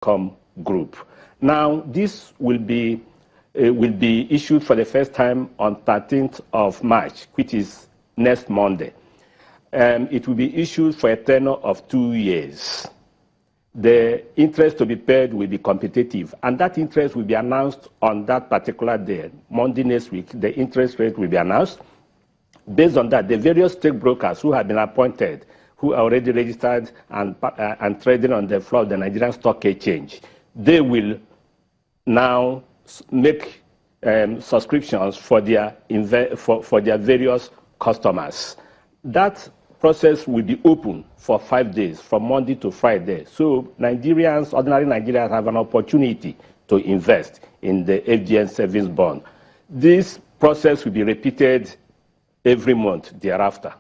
Group. Now, this will be issued for the first time on 13th of March, which is next Monday. It will be issued for a tenure of 2 years. The interest to be paid will be competitive, and that interest will be announced on that particular day, Monday next week. The interest rate will be announced. Based on that, the various stockbrokers who have been appointed, who are already registered and trading on the floor of the Nigerian Stock Exchange, they will now make subscriptions for their various customers. That process will be open for 5 days, from Monday to Friday. So Nigerians, ordinary Nigerians, have an opportunity to invest in the FGN savings bond. This process will be repeated every month thereafter.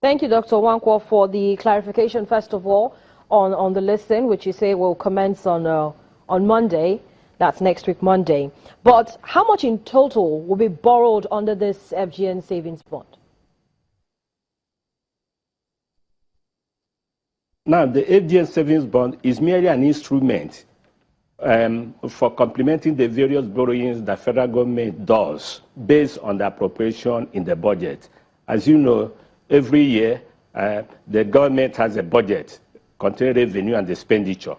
Thank you, Dr. Wankwo, for the clarification, first of all, on the listing, which you say will commence on Monday. That's next week, Monday. But how much in total will be borrowed under this FGN savings bond? Now, the FGN savings bond is merely an instrument for complementing the various borrowings that federal government does based on the appropriation in the budget. As you know, every year, the government has a budget containing revenue and expenditure.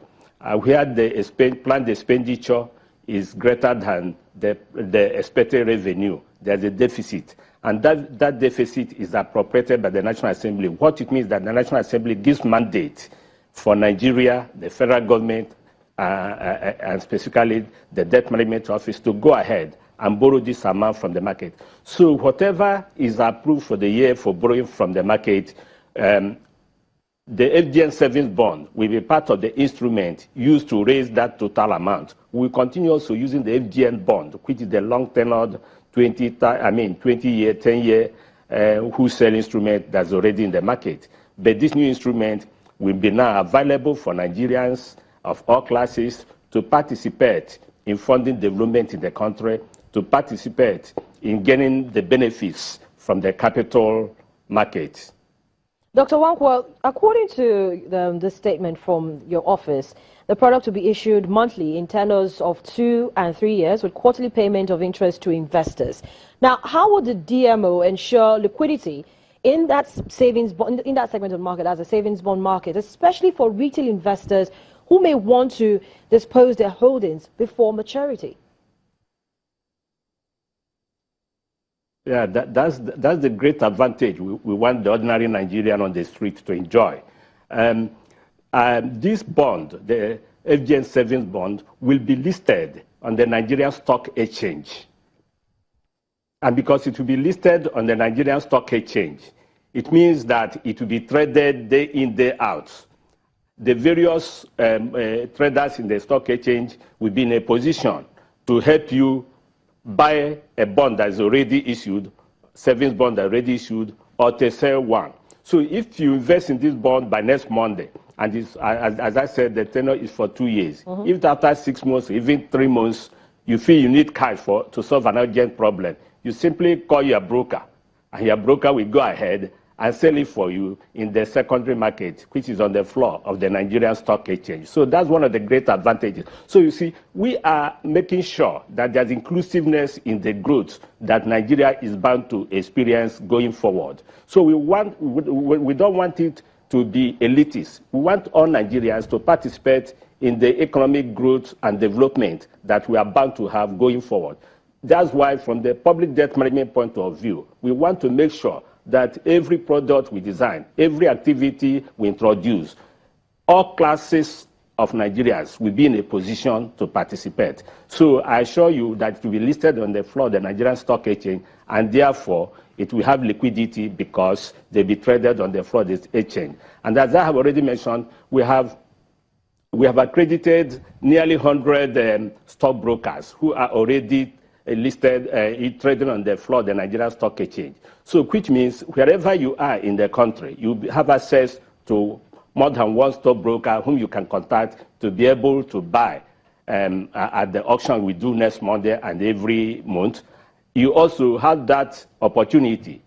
Where the planned expenditure is greater than the expected revenue, there's a deficit. And that deficit is appropriated by the National Assembly. What it means that the National Assembly gives mandate for Nigeria, the federal government, and specifically the Debt Management Office, to go ahead and borrow this amount from the market. So whatever is approved for the year for borrowing from the market, the FGN savings bond will be part of the instrument used to raise that total amount. We continue also using the FGN bond, which is the long-tenured 20-year, 10-year wholesale instrument that's already in the market. But this new instrument will be now available for Nigerians of all classes to participate in funding development in the country, to participate in gaining the benefits from the capital market. Dr. Wankwo, according to the statement from your office, the product will be issued monthly in tenors of 2 and 3 years with quarterly payment of interest to investors. Now, how would the DMO ensure liquidity in that savings in that segment of the market, as a savings bond market, especially for retail investors who may want to dispose their holdings before maturity? Yeah, that's the great advantage we want the ordinary Nigerian on the street to enjoy. This bond, the FGN savings bond, will be listed on the Nigerian Stock Exchange. And because it will be listed on the Nigerian Stock Exchange, it means that it will be traded day in, day out. The various traders in the stock exchange will be in a position to help you buy a bond that is already issued, savings bond that is already issued, or to sell one. So if you invest in this bond by next Monday, and as I said, the tenure is for 2 years. Mm-hmm. If after 6 months, even 3 months, you feel you need cash to solve an urgent problem, you simply call your broker, and your broker will go ahead and sell it for you in the secondary market, which is on the floor of the Nigerian Stock Exchange. So that's one of the great advantages. So you see, we are making sure that there's inclusiveness in the growth that Nigeria is bound to experience going forward. So we don't want it to be elitist. We want all Nigerians to participate in the economic growth and development that we are bound to have going forward. That's why, from the public debt management point of view, we want to make sure that every product we design, every activity we introduce, all classes of Nigerians will be in a position to participate. So I assure you that it will be listed on the floor of the Nigerian Stock Exchange, and therefore it will have liquidity because they'll be traded on the floor of the exchange. And as I have already mentioned, we have accredited nearly 100 stockbrokers who are already listed trading on the floor of the Nigerian Stock Exchange. So which means wherever you are in the country, you have access to more than one stockbroker whom you can contact to be able to buy at the auction we do next Monday and every month. You also have that opportunity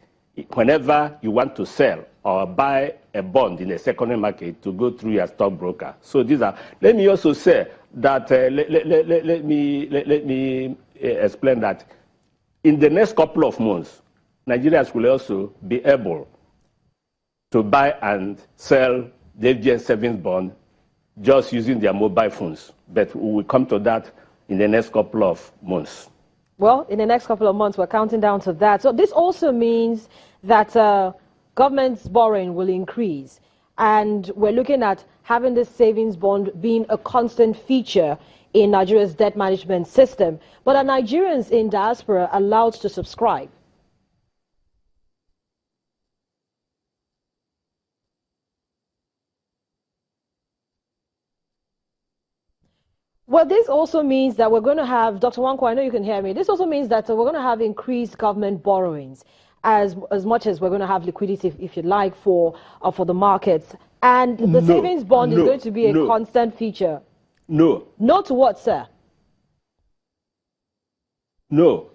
whenever you want to sell or buy a bond in the secondary market to go through your stockbroker. So these are. Let me also say that let me explain that in the next couple of months, Nigerians will also be able to buy and sell the FGN savings bond just using their mobile phones. But we will come to that in the next couple of months. Well, in the next couple of months, we're counting down to that. So this also means that government's borrowing will increase. And we're looking at having this savings bond being a constant feature in Nigeria's debt management system. But are Nigerians in diaspora allowed to subscribe? Well, this also means that we're going to have, Dr. Wanko, I know you can hear me, this also means that we're going to have increased government borrowings as much as we're going to have liquidity, if you like, for the markets. And the savings bond is going to be a constant feature. No. No to what, sir? No.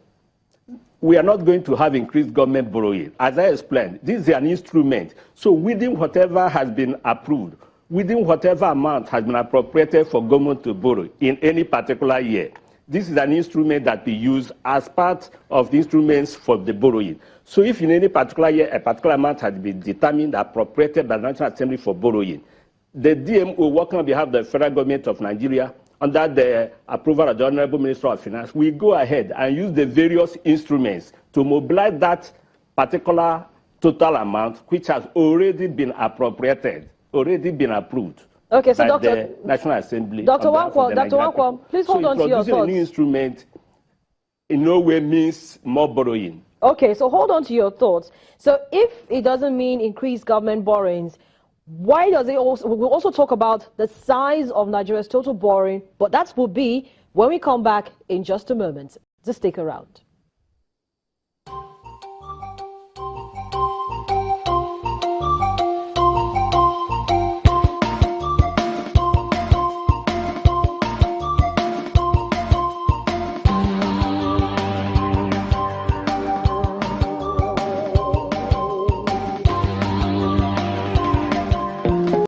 We are not going to have increased government borrowing. As I explained, this is an instrument. So within whatever has been approved, within whatever amount has been appropriated for government to borrow in any particular year, this is an instrument that we use as part of the instruments for the borrowing. So if in any particular year a particular amount has been determined, appropriated by the National Assembly for borrowing, the DMO, working on behalf of the federal government of Nigeria, under the approval of the Honorable Minister of Finance, we go ahead and use the various instruments to mobilize that particular total amount which has already been appropriated, already been approved. Okay, so by the National Assembly. Dr. Wanko, please hold on to your thoughts. So introducing a new instrument in no way means more borrowing. Okay, so hold on to your thoughts. So if it doesn't mean increased government borrowings, why does it also, we'll also talk about the size of Nigeria's total borrowing, but that will be when we come back in just a moment. Just stick around.